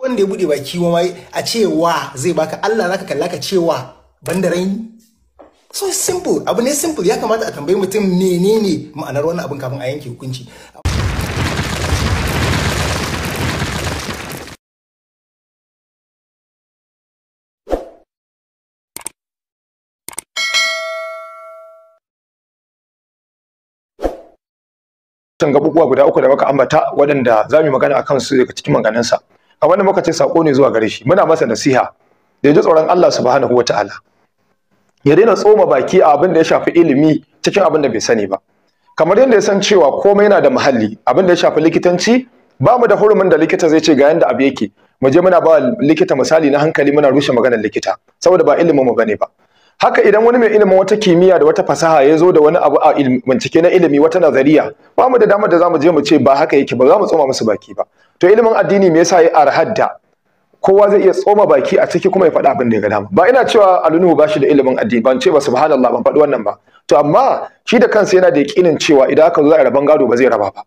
wanda ya bude baki wa mai a cewa zai baka Allah zaka kalla ka cewa banda raini. So simple, abu ne simple, ya kamata a tambayi mutum menene ma'anar wannan abin kafin a yanke hukunci. Gabubuwa guda uku da muka ambata waɗanda za mu yi magana akan su daga cikin maganansa. A wannan muka ce sako ne zuwa gare shi, muna masa nasiha da ya ji tsoron Allah subhanahu wataala, ya daina tsoma baki a abin da ya shafi ilimi cikin abin da bai sani ba. Kamar yadda ya san cewa komai yana da muhalli, abin da ya shafi likitanci ba mu da hurumin da likita zai ce ga yanda abu yake mu je muna ba likita misali na hankali muna rushe maganar likita saboda ba ilimin mu bane ba. Haka idan wani mai ilimin wata kimiyya da wata fasaha ya zo da wani abu a bincike na ilimi, wata nazariya, ba mu da damar da zamu je mu ce ba haka yake, ba za mu tsoma musu baki ba. To ilimin addini me yasa ya arhadda kowa zai iya tsoma baki a ciki kuma ya faɗa abin da ya ga dama. Ba ina cewa Nuhu ba shi da ilimin addini, ban ce ba subhanallah, ban faɗi wannan ba. To amma shi da kansa yana da yakinin cewa idan aka zo za a raban gado ba zai raba ba.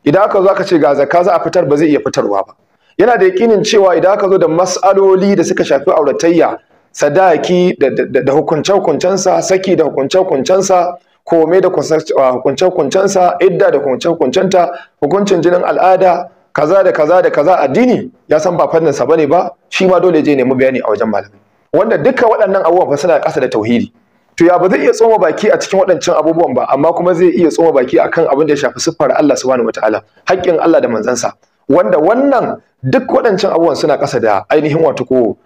Idan aka zo aka ce ga zakka za a fitar ba zai iya fitarwa ba. Yana da yakinin cewa idan aka zo da mas'aloli da suka shafi auratayya, sadaki da hukunce-hukuncensa, saki da hukunce-hukuncensa, kome da hukunce-hukuncensa, idda da hukunce-hukuncenta, hukuncin jinin al'ada, kaza da kaza da kaza, addini ya san ba fanninsa bane ba, shi ma dole je nemi bayani a wajen malamai. Wanda duka waɗannan abubuwan fa suna ƙasa da tauhidi. To ya ba zai iya tsoma baki a cikin waɗancan abubuwan ba, amma kuma zai iya tsoma baki akan abin da ya shafi siffar Allah subhanahu wataala, haƙƙin Allah da manzansa. Wanda wannan duk waɗancan abubuwan suna ƙasa da ainihin wato ko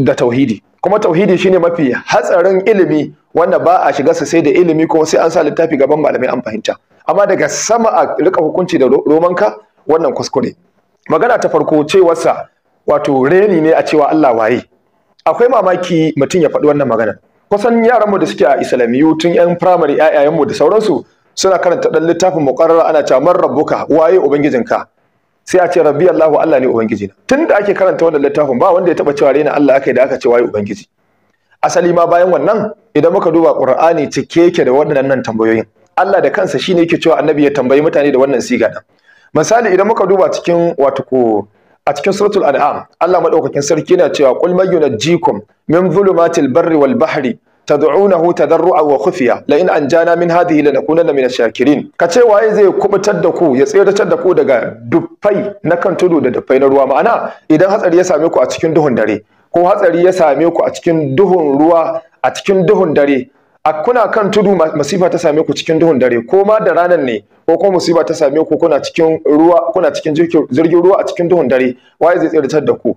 da tauhidi. Kuma tauhidi shine mafi hatsarin ilimi wanda ba a shiga sai da ilimi, kuma sai an sa littafi gaban malamai an fahimta. Amma daga sama a rika hukunci da romanka, wannan kuskure. Magana ta farko cewarsa wato reni ne a cewa Allah waye. Akwai mamaki mutum ya faɗi wannan magana. Kusan yaranmu da suke a islamiyu tun yan firamare, ƴaƴayenmu da sauransu suna karanta ɗan littafin muqarrara ana cewa man rabbuka, waye ubangijinka. Sai a ce rabbi Allahu, Allah ne ubangiji na. Tunda ake karanta wannan littafin ba wanda ya taba cewa rena Allah akai da aka ce waye ubangiji. Asali ma bayan wannan idan muka duba Qur'ani cike yake da waɗannan tambayoyin. Allah da kansa shine yake cewa annabi ya tambayi mutane da wannan siga din. Misali idan muka duba cikin a cikin suratul an'am, Allah madaukakin sarki yana cewa qul may yunajjikum min dhulumatil barri wal bahri tad'unahu tadarru'an wa khufiya la in anjana min hadhihi lanakunanna min ash-shakirin. Kace waye zai kubutar da ku, ya tsiratar da ku daga dufai na kan tudu da dufai na ruwa. Ma'ana idan hatsari ya same ku a cikin duhun dare, ko hatsari ya same ku a cikin duhun ruwa, a cikin duhun dare, kuna kan tudu masifa ta same ku cikin duhun dare, ko ma da ranar ne, ko kuma musiba ta same ku kuna cikin ruwa, kuna cikin jirgin ruwa a cikin duhun dare, waye zai tsiratar da ku?